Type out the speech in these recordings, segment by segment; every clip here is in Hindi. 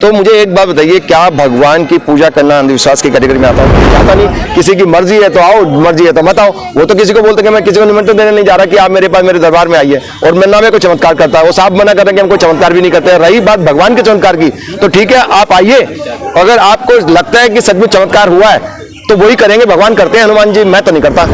तो मुझे एक बात बताइए, क्या भगवान की पूजा करना अंधविश्वास की कैटेगरी में आता है? आता नहीं। किसी की मर्जी है तो आओ, मर्जी है तो मत आओ। वो तो किसी को बोलते कि मैं किसी को निमंत्रण देने नहीं जा रहा कि आप मेरे पास मेरे दरबार में आइए, और मैं ना में कोई चमत्कार करता है। वो साफ मना कर रहे हैं कि हम कोई चमत्कार भी नहीं करते। रही बात भगवान के चमत्कार की, तो ठीक है, आप आइए। अगर आपको लगता है कि सचमुच चमत्कार हुआ है तो वही करेंगे। भगवान करते हैं, हनुमान जी, मैं तो नहीं करता।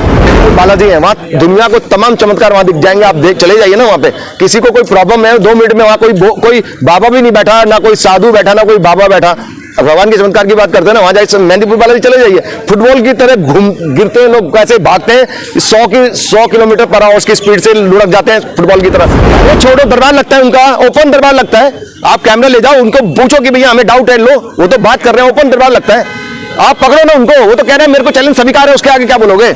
बालाजी है वहाँ, दुनिया को तमाम चमत्कार वहाँ दिख जाएंगे। आप देख चले जाइए ना वहाँ पे। किसी को कोई प्रॉब्लम है 2 मिनट में वहाँ कोई बाबा भी नहीं बैठा, ना कोई साधु बैठा, ना कोई बाबा बैठा। भगवान के चमत्कार की बात करते हैं ना, वहाँ जाए मेहंदीपुर बालाजी चले जाइए। फुटबॉल की तरह गिरते हैं लोग, कैसे भागते हैं 100 किलोमीटर पर आवर की स्पीड से लुढ़क जाते हैं फुटबॉल की तरह। वो छोड़ो, दरबार लगता है उनका, ओपन दरबार लगता है। आप कैमरा ले जाओ, उनको पूछो कि भैया हमें डाउट है, लो वो तो बात कर रहे हैं, ओपन दरबार लगता है। आप पकड़ो ना उनको, वो तो कह रहे हैं मेरे को चैलेंज स्वीकार है, उसके आगे क्या बोलोगे?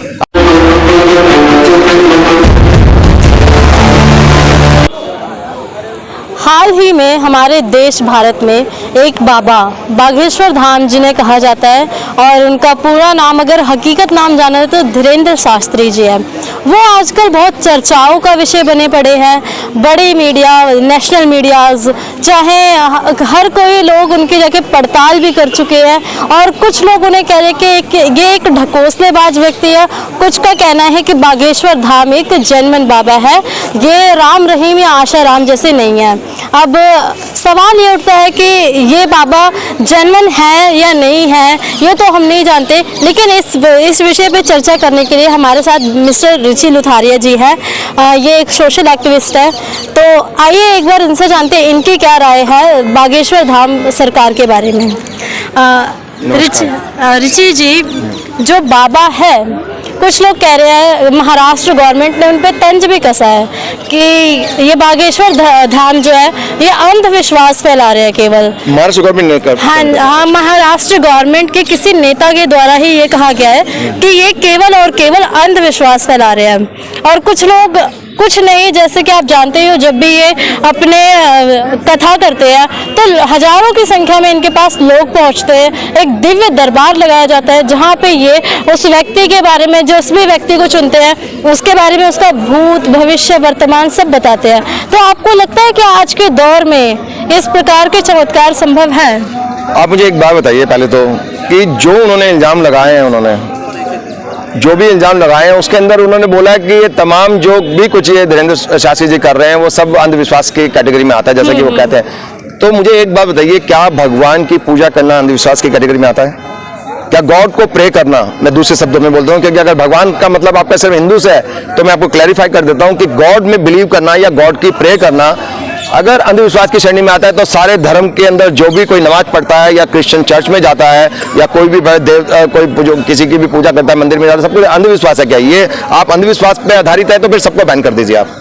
हाल ही में हमारे देश भारत में एक बाबा बागेश्वर धाम जिन्हें कहा जाता है, और उनका पूरा नाम अगर हकीकत नाम जाना है तो धीरेन्द्र शास्त्री जी है। वो आजकल बहुत चर्चाओं का विषय बने पड़े हैं। बड़ी मीडिया, नेशनल मीडियाज़, चाहे हर कोई लोग उनकी जगह पड़ताल भी कर चुके हैं, और कुछ लोग उन्हें कह रहे हैं कि ये एक ढकोसलेबाज व्यक्ति है। कुछ का कहना है कि बागेश्वर धाम एक जेन्युइन बाबा है, ये राम रहीम या आशा राम जैसे नहीं है। अब सवाल ये उठता है कि ये बाबा जेन्युइन है या नहीं है, ये तो हम नहीं जानते। लेकिन इस विषय पे चर्चा करने के लिए हमारे साथ मिस्टर रिची लुथारिया जी हैं। ये एक सोशल एक्टिविस्ट है। तो आइए एक बार इनसे जानते हैं इनकी क्या राय है बागेश्वर धाम सरकार के बारे में। रिची जी, जो बाबा है, कुछ लोग कह रहे हैं महाराष्ट्र गवर्नमेंट ने उन पर तंज भी कसा है कि ये बागेश्वर धाम जो है ये अंधविश्वास फैला रहे हैं केवल। महाराष्ट्र गवर्नमेंट ने कर, हाँ, महाराष्ट्र गवर्नमेंट के किसी नेता के द्वारा ही ये कहा गया है कि ये केवल और केवल अंधविश्वास फैला रहे हैं। और कुछ लोग कुछ नहीं, जैसे कि आप जानते हो, जब भी ये अपने कथा करते हैं तो हजारों की संख्या में इनके पास लोग पहुंचते हैं। एक दिव्य दरबार लगाया जाता है जहां पे ये उस व्यक्ति के बारे में, जिस भी व्यक्ति को चुनते हैं उसके बारे में, उसका भूत भविष्य वर्तमान सब बताते हैं। तो आपको लगता है कि आज के दौर में इस प्रकार के चमत्कार संभव है? आप मुझे एक बात बताइए पहले तो, कि जो उन्होंने इल्जाम लगाए हैं, उन्होंने जो भी इल्जाम लगाए हैं उसके अंदर उन्होंने बोला है कि ये तमाम जो भी कुछ ये धीरेन्द्र शास्त्री जी कर रहे हैं वो सब अंधविश्वास की कैटेगरी में आता है, जैसा कि वो कहते हैं। तो मुझे एक बात बताइए, क्या भगवान की पूजा करना अंधविश्वास की कैटेगरी में आता है? क्या गॉड को प्रे करना, मैं दूसरे शब्दों में बोलता हूँ, क्योंकि अगर भगवान का मतलब आपका सिर्फ हिंदू से है तो मैं आपको क्लैरिफाई कर देता हूँ कि गॉड में बिलीव करना या गॉड की प्रे करना अगर अंधविश्वास की श्रेणी में आता है तो सारे धर्म के अंदर जो भी कोई नमाज पढ़ता है या क्रिश्चियन चर्च में जाता है या कोई भी कोई जो किसी की भी पूजा करता है, मंदिर में जाता है, सब कुछ अंधविश्वास है। क्या ये आप अंधविश्वास पे आधारित है तो फिर सबको बैन कर दीजिए आप।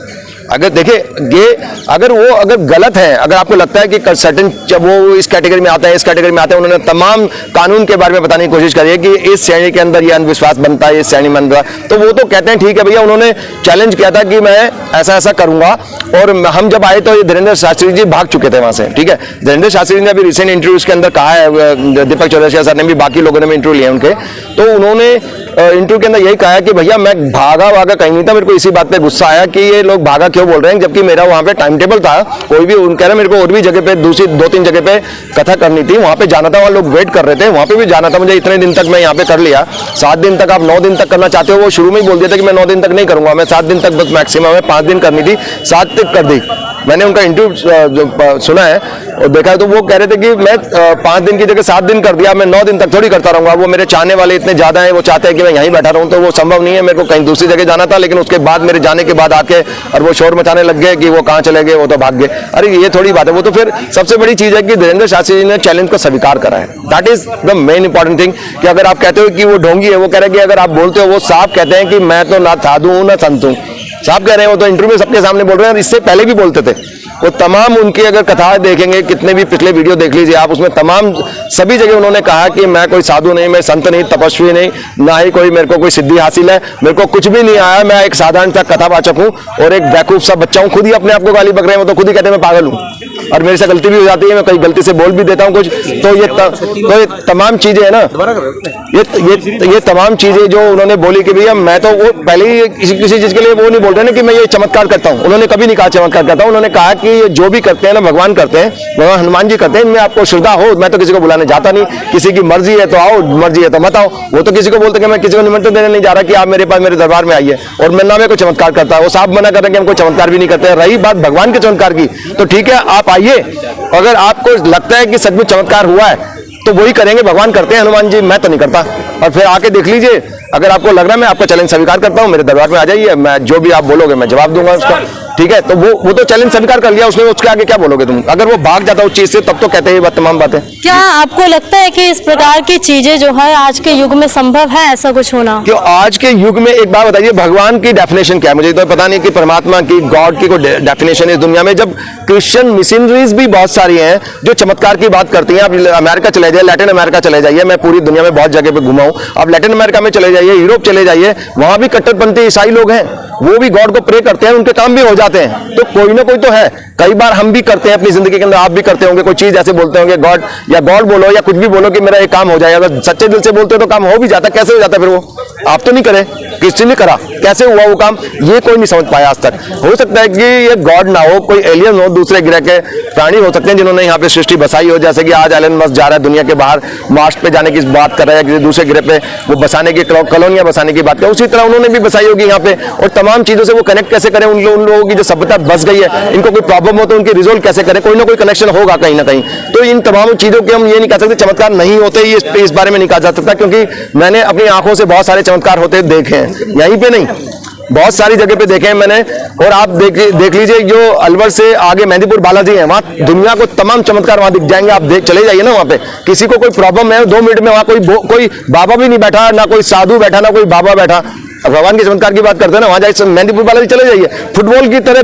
अगर देखिए ये अगर गलत है, अगर आपको लगता है कि सर्टेन वो इस कैटेगरी में आता है, इस कैटेगरी में आता है, उन्होंने तमाम कानून के बारे में बताने की कोशिश करी है कि इस श्रेणी के अंदर ये अंधविश्वास बनता है, इस श्रेणी में बनता है, तो वो तो कहते हैं ठीक है भैया, उन्होंने चैलेंज किया था कि मैं ऐसा ऐसा करूंगा। और हम जब आए तो ये धीरेन्द्र शास्त्री जी भाग चुके थे वहां से, ठीक है। धीरेन्द्र शास्त्री जी ने अभी रिसेंट इंटरव्यूज के अंदर कहा है, दीपक चौरसिया सर ने भी, बाकी लोगों ने भी इंटरव्यू लिए उनके, तो उन्होंने इंटरव्यू के अंदर यही कहा कि भैया मैं भागा कहीं नहीं था। मेरे को इसी बात पे गुस्सा आया कि ये लोग भागा क्यों बोल रहे हैं, जबकि मेरा वहां पे टाइम टेबल था। कोई भी कह रहा मेरे को और भी जगह पे दूसरी 2-3 जगह पे कथा करनी थी, वहां पे जाना था, वहां लोग वेट कर रहे थे, वहां पे भी जाना था मुझे। इतने दिन तक मैं यहाँ पे कर लिया, 7 दिन तक। आप 9 दिन तक करना चाहते हो, वो शुरू में ही बोल दिया था कि मैं 9 दिन तक नहीं करूंगा, मैं 7 दिन तक बस मैक्सिमम है, 5 दिन करनी थी, 7 तक कर दी। मैंने उनका इंटरव्यू जो सुना है और देखा है तो वो कह रहे थे कि मैं 5 दिन की जगह 7 दिन कर दिया, मैं 9 दिन तक थोड़ी करता रहूंगा। वो मेरे चाहने वाले इतने ज्यादा हैं, वो चाहते हैं कि मैं यहीं बैठा रहूं, तो वो संभव नहीं है। मेरे को कहीं दूसरी जगह जाना था, लेकिन उसके बाद मेरे जाने के बाद आके और वो शोर मचाने लग गए कि वो कहाँ चले गए, वो तो भाग गए। अरे ये थोड़ी बात है। वो तो फिर सबसे बड़ी चीज है कि धीरेन्द्र शास्त्री जी ने चैलेंज को स्वीकार करा है। That is the main important thing. कि अगर आप कहते हो कि वो ढोंगी है, वो कह रहे हैं कि अगर आप बोलते हो, वो साफ कहते हैं कि मैं तो ना साधु हूं ना संत हूं, साफ कह रहे हैं। वो तो इंटरव्यू में सबके सामने बोल रहे हैं, इससे पहले भी बोलते थे। वो तमाम उनकी अगर कथा देखेंगे, कितने भी पिछले वीडियो देख लीजिए आप, उसमें तमाम सभी जगह उन्होंने कहा कि मैं कोई साधु नहीं, मैं संत नहीं, तपस्वी नहीं, ना ही कोई मेरे को कोई सिद्धि हासिल है, मेरे को कुछ भी नहीं आया, मैं एक साधारण सा कथावाचक हूँ और एक बेवकूफ सा बच्चा हूँ। खुद ही अपने आप को गाली बक रहे हैं, वो तो खुद ही कहते हैं मैं पागल हूँ, और मेरे से गलती भी हो जाती है, मैं कहीं गलती से बोल भी देता हूँ कुछ। तो ये तमाम चीजें है ना, ये तमाम चीजें जो उन्होंने बोली कि भैया मैं तो, वो पहले ही किसी चीज के लिए वो नहीं बोल रहे ना कि मैं ये चमत्कार करता हूँ। उन्होंने कभी नहीं कहा चमत्कार करता हूँ, उन्होंने कहा कि कि ये जो भी करते हैं ना भगवान करते हैं, भगवान हनुमान जी करते हैं, इनमें आपको श्रद्धा हो। मैं तो किसी को बुलाने जाता नहीं, किसी की मर्जी है तो आओ, मर्जी है तो मत आओ। वो तो किसी को बोलते कि मैं किसी को निमंत्रण देने नहीं जा रहा कि आप मेरे पास मेरे दरबार में आइए, और मैं ना में कोई चमत्कार करता है, वो साफ मना कर रहे हैं कि हम कोई चमत्कार भी नहीं करते। रही बात भगवान के चमत्कार की, तो ठीक है आप आइए, अगर आपको लगता है कि सचमुच चमत्कार हुआ है तो वही करेंगे, भगवान करते हैं, हनुमान जी, मैं तो नहीं करता। और फिर आके देख लीजिए, अगर आपको लग रहा है मैं आपका चैलेंज स्वीकार करता हूं, मेरे दरबार में आ जाइए, मैं जो भी आप बोलोगे मैं जवाब दूंगा उसका, ठीक है। तो वो तो चैलेंज स्वीकार कर लिया उसने, उसके आगे क्या बोलोगे तुम? अगर वो भाग जाता उस चीज से तब तो कहते हैं ये बात, तमाम बातें। क्या आपको लगता है कि इस प्रकार की चीजें जो है आज के युग में संभव है, ऐसा कुछ होना? क्यों आज के युग में, एक बात बताइए, भगवान की डेफिनेशन क्या है? मुझे तो पता नहीं कि परमात्मा की, गॉड की कोई डेफिनेशन इस दुनिया में, जब क्रिश्चियन मिशनरीज भी बहुत सारी हैं जो चमत्कार की बात करती हैं। आप अमेरिका चले जाइए, लैटिन अमेरिका चले जाइए, मैं पूरी दुनिया में बहुत जगह पे घुमा हूं, आप लैटिन अमेरिका में चले जाइए, यूरोप चले जाइए, वहां भी कट्टरपंथी ईसाई लोग हैं, वो भी गॉड को प्रे करते हैं, उनके काम भी हो जाते हैं। तो कोई ना कोई तो है। कई बार हम भी करते हैं अपनी जिंदगी के अंदर, आप भी करते होंगे, कोई चीज ऐसे बोलते होंगे, गॉड या गॉड बोलो या कुछ भी बोलो कि मेरा एक काम हो जाए, अगर सच्चे दिल से बोलते हो तो काम हो भी जाता है। कैसे हो जाता है फिर वो? आप तो नहीं करे, किसी ने करा, कैसे हुआ वो काम, ये कोई नहीं समझ पाया आज तक। हो सकता है कि ये गॉड ना हो, कोई एलियन हो, दूसरे ग्रह के प्राणी हो सकते हैं जिन्होंने यहाँ पे सृष्टि बसाई हो। जैसे कि आज एलन मस्क जा रहा है दुनिया के बाहर, मार्स पे जाने की बात कर रहा है, किसी दूसरे ग्रह पे वो बसाने की, कॉलोनियां बसाने की बात कर, उसी तरह उन्होंने भी बसाई होगी यहाँ पे। और तमाम चीजों से वो कनेक्ट कैसे करें, उन लोगों की जो सभ्यता बस गई है, इनको कोई प्रॉब्लम हो तो उनकी रिजोल्व कैसे करें, कोई ना कोई कनेक्शन होगा कहीं ना कहीं। तो इन तमाम चीजों के हम ये नहीं कह सकते चमत्कार नहीं होते, ये इस बारे में नहीं कहा जा सकता, क्योंकि मैंने अपनी आंखों से बहुत सारे चमत्कार होते देखे हैं, यहीं पे नहीं बहुत सारी जगह पे देखे हैं मैंने। और आप देख लीजिए, जो अलवर से आगे मेहंदीपुर बालाजी है, वहां दुनिया को तमाम चमत्कार वहां दिख जाएंगे। आप चले जाइए ना वहां पे, किसी को कोई प्रॉब्लम है 2 मिनट में वहां कोई बाबा भी नहीं बैठा, ना कोई साधु बैठा, ना कोई बाबा बैठा। भगवान के चमत्कार की बात करते हैं ना, वहां जाइए, मेहंदीपुर बालाजी चले जाइए, फुटबॉल की तरह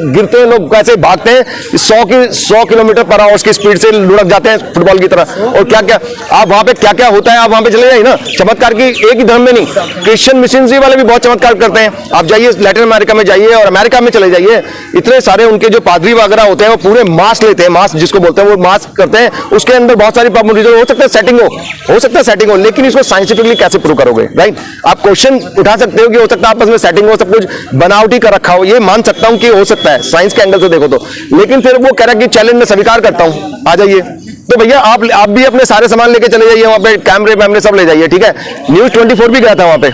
गिरते हैं लोग, कैसे भागते हैं 100 किलोमीटर पर आवर की स्पीड से लुढ़क जाते हैं फुटबॉल की तरह। और क्या क्या आप वहां पे क्या क्या होता है, आप वहां पे चले जाइए ना। चमत्कार की एक ही धर्म में नहीं, क्रिश्चियन मिशनरी वाले भी बहुत चमत्कार करते हैं। आप जाइए लैटिन अमेरिका में जाइए और अमेरिका में चले जाइए, इतने सारे उनके जो पादरी वगैरह होते हैं वो पूरे मास्क लेते हैं, मास्क जिसको बोलते हैं, वो मास्क करते हैं, उसके अंदर बहुत सारी प्रॉब्लम हो सकता है सेटिंग हो सकता है सेटिंग हो, लेकिन इसको साइंटिफिकली कैसे प्रूव करोगे? राइट, आप क्वेश्चन उठा सकते हो कि हो सकता है आपस में सेटिंग हो, सब कुछ बनावटी कर रखा हो, ये मान सकता हूं कि हो सकता है साइंस के एंगल से देखो तो, लेकिन फिर वो कह रहा है कि चैलेंज में स्वीकार करता हूं, आ जाइए। तो भैया आप भी अपने सारे सामान लेके चले जाइए वहां पे, कैमरे वैमरे सब ले जाइए, ठीक है। न्यूज 24 भी गया था वहां पे,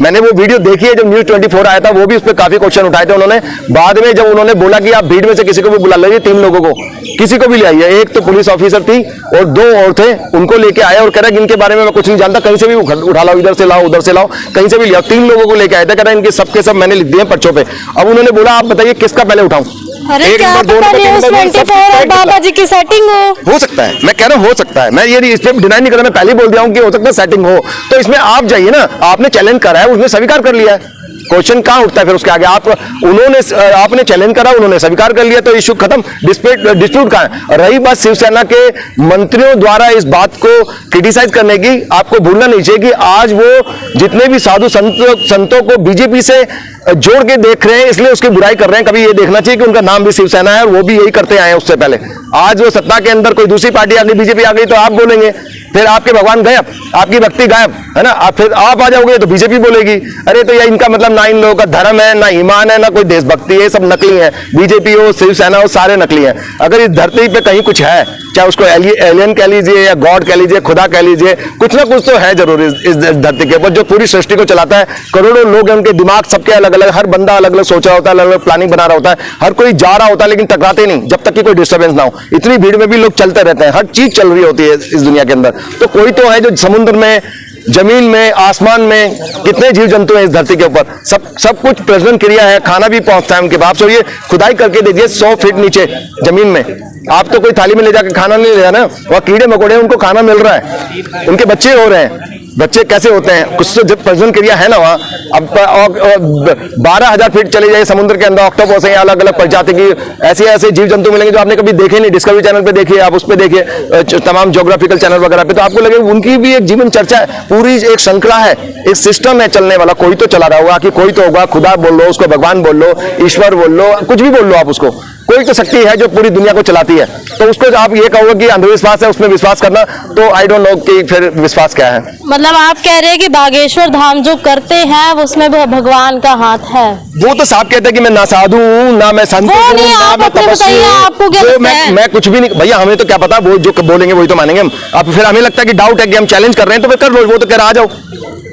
मैंने वो वीडियो देखी है, जब न्यूज 24 आया था, वो भी उस पर काफी क्वेश्चन उठाए थे उन्होंने। बाद में जब उन्होंने बोला कि आप भीड़ में से किसी को भी बुला लीजिए, 3 लोगों को, किसी को भी ले आइए, एक तो पुलिस ऑफिसर थी और 2 और थे, उनको लेके आए और कह रहा है इनके बारे में मैं कुछ नहीं जानता, कहीं से भी उठा लाओ, इधर से लाओ, उधर से लाओ, कहीं से भी ले आओ। 3 लोगों को लेके आए थे, कह रहा है इनके सबके सब मैंने लिख दिए पर्चों पे। अब उन्होंने बोला आप बताइए किसका पहले उठाऊं? अरे क्या पता न्यूज़ 24 और बाबा जी की सेटिंग हो सकता है, मैं कह रहा हूं हो सकता है, मैं ये इस पे डिनाई नहीं कर रहा, मैं पहले ही बोल दिया हूं कि हो सकता है सेटिंग हो। तो इसमें आप जाइए ना, आपने चैलेंज करा है, उसने स्वीकार कर लिया है, क्वेश्चन कहां उठता है फिर उसके आगे? आपने चैलेंज करा, उन्होंने स्वीकार कर लिया, तो इश्यू खत्म, डिस्प्यूट कहां है? रही बात शिवसेना के मंत्रियों द्वारा इस बात को क्रिटिसाइज करने की, आपको भूलना नहीं चाहिए कि आज वो जितने भी साधु संतों को बीजेपी से जोड़ के देख रहे हैं, इसलिए उसकी बुराई कर रहे हैं। कभी ये देखना चाहिए कि उनका नाम भी शिवसेना है और वो भी यही करते आए हैं उससे पहले। आज वो सत्ता के अंदर कोई दूसरी पार्टी आ गई, बीजेपी आ गई, तो आप बोलेंगे, फिर आपके भगवान गायब, आपकी भक्ति गायब, है ना। फिर आप आ जाओगे तो बीजेपी बोलेगी, अरे तो ये इनका मतलब ना इन लोगों का धर्म है, ना ईमान है, ना कोई देशभक्ति है, सब नकली है। बीजेपी हो, शिवसेना हो, सारे नकली हैं। अगर इस धरती पे कहीं कुछ है, चाहे उसको एलियन कह लीजिए या गॉड कह लीजिए, खुदा कह लीजिए, कुछ ना कुछ तो है जरूर इस धरती के ऊपर, जो पूरी सृष्टि को चलाता है। करोड़ों लोग हैं, उनके दिमाग सबके अलग अलग, हर बंदा अलग अलग सोच रहा होता है, अलग अलग प्लानिंग बना रहा होता है, हर कोई जा रहा होता है, लेकिन टकराते नहीं जब तक कि कोई डिस्टर्बेंस ना हो। इतनी भीड़ में भी लोग चलते रहते हैं, हर चीज चल रही होती है इस दुनिया के अंदर। तो कोई तो है जो समुद्र में, जमीन में, आसमान में, कितने जीव जंतु हैं इस धरती के ऊपर, सब कुछ प्रजनन क्रिया है, खाना भी पहुंचता है उनके बाप से। ये खुदाई करके देखिए 100 फीट नीचे जमीन में, आप तो कोई थाली में ले जाकर खाना नहीं ले रहा ना, वह कीड़े मकोड़े उनको खाना मिल रहा है, उनके बच्चे हो रहे हैं। बच्चे कैसे होते हैं, कुछ तो जब प्रजनन क्रिया है ना वहाँ। अब 12,000 फीट चले जाइए समुद्र के अंदर, ऑक्टोपस है, अलग अलग प्रजाति की ऐसे ऐसे जीव जंतु मिलेंगे जो आपने कभी देखे नहीं। डिस्कवरी चैनल पे देखिए, आप उस पे देखिए, तमाम ज्योग्राफिकल चैनल वगैरह पे, तो आपको लगेगा उनकी भी एक जीवन चर्चा है, पूरी एक श्रृंखला है, एक सिस्टम है चलने वाला। कोई तो चला रहा होगा, कि कोई तो होगा, खुदा बोल लो उसको, भगवान बोल लो, ईश्वर बोल लो, कुछ भी बोल लो आप उसको, कोई तो शक्ति है जो पूरी दुनिया को चलाती है, तो उसको आप ये कहोगे कि अंधविश्वास है, उसमें विश्वास करना, तो आई डोंट नो कि फिर विश्वास क्या है। मतलब आप कह रहे हैं कि बागेश्वर धाम जो करते हैं उसमें भगवान का हाथ है। वो तो साहब कहते हैं कि मैं ना साधु हूँ, ना मैं संत वो हूँ, नहीं, ना आप मैं अपने तपस्वी बताइए, हूँ। आपको क्या जो लगता है? मैं कुछ भी नहीं भैया, हमें तो क्या पता, वो जो बोलेंगे वही तो मानेंगे हम। अब फिर हमें लगता है कि डाउट है कि हम चैलेंज कर रहे हैं, तो फिर कर लो, वो तो कह रहा आ जाओ,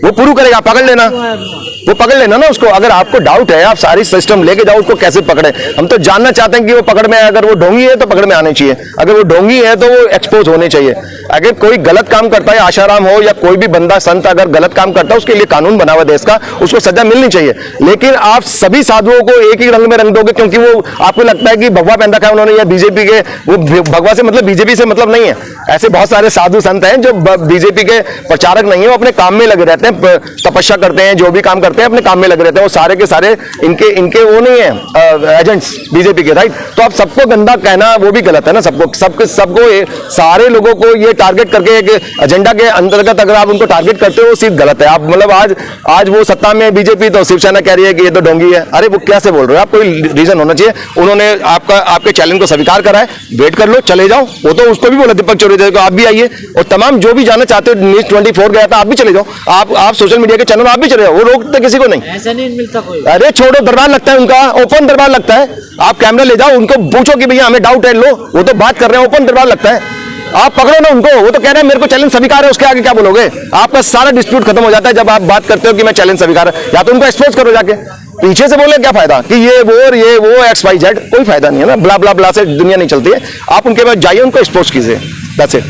वो प्रूव करेगा, पकड़ लेना, वो पकड़ लेना ना उसको। अगर आपको डाउट है, आप सारी सिस्टम लेके जाओ, उसको कैसे पकड़े। हम तो जानना चाहते हैं कि वो पकड़ में है, अगर वो ढोंगी है तो पकड़ में आने चाहिए, अगर वो ढोंगी है तो वो एक्सपोज होने चाहिए। अगर कोई गलत काम करता है, आशाराम हो या कोई भी बंदा संत अगर गलत काम करता है, उसके लिए कानून बना हुआ देश का, उसको सजा मिलनी चाहिए। लेकिन आप सभी साधुओं को एक ही रंग में रंग दोगे, क्योंकि वो आपको लगता है कि भगवा पहन रखा है उन्होंने, या बीजेपी के, वो भगवा से मतलब बीजेपी से मतलब नहीं है। ऐसे बहुत सारे साधु संत हैं जो बीजेपी के प्रचारक नहीं है, वो अपने काम में लगे रहते हैं, तपस्या करते हैं, जो भी काम करते हैं अपने काम में लगे रहते हैं। वो सारे के सारे इनके वो नहीं है एजेंट्स बीजेपी के, राइट। तो आप सबको गंदा कहना वो भी गलत है ना। सबको सारे लोगों को ये टारगेट करके एक एजेंडा के अंतर्गत अगर आप उनको टारगेट करते हो, वो सीध गलत है। आप मतलब आज वो सत्ता में बीजेपी, तो शिवसेना कह रही है कि ये तो डोंगी है। अरे वो कैसे बोल रहे हो आप? कोई रीजन होना चाहिए। उन्होंने आपके चैलेंज को स्वीकार करा है, वेट कर लो, चले जाओ। वो तो उसको भी बोला दीपक चौधरी को, आप भी आइए, और तमाम जो भी जाना चाहते हो, न्यूज 24 गया था, आप भी चले जाओ, आप सोशल मीडिया के चैनल आप भी चले जाओ, वो रोकते किसी को नहीं। ऐसा नहीं मिलता कोई। अरे छोड़ो, दरबार लगता है उनका, ओपन दरबार लगता है। आप कैमरा ले जाओ, उनको पूछो कि भैया हमें डाउट है, लो, वो तो बात कर रहे हैं, ओपन दरबार लगता है। आप पकड़ो ना उनको, वो तो कह रहे हैं मेरे को चैलेंज स्वीकार है, उसके आगे क्या बोलोगे? आपका सारा डिस्प्यूट खत्म हो जाता है जब आप बात करते हो कि मैं चैलेंज स्वीकार है। या तो उनको एक्सपोज करो जाके, पीछे से बोले क्या फायदा कि ये वो XYZ, कोई फायदा नहीं है ना। ब्ला ब्ला ब्ला से दुनिया नहीं चलती है। आप उनके पास जाइए, उनको एक्सपोज कीजिए, दैट्स इट।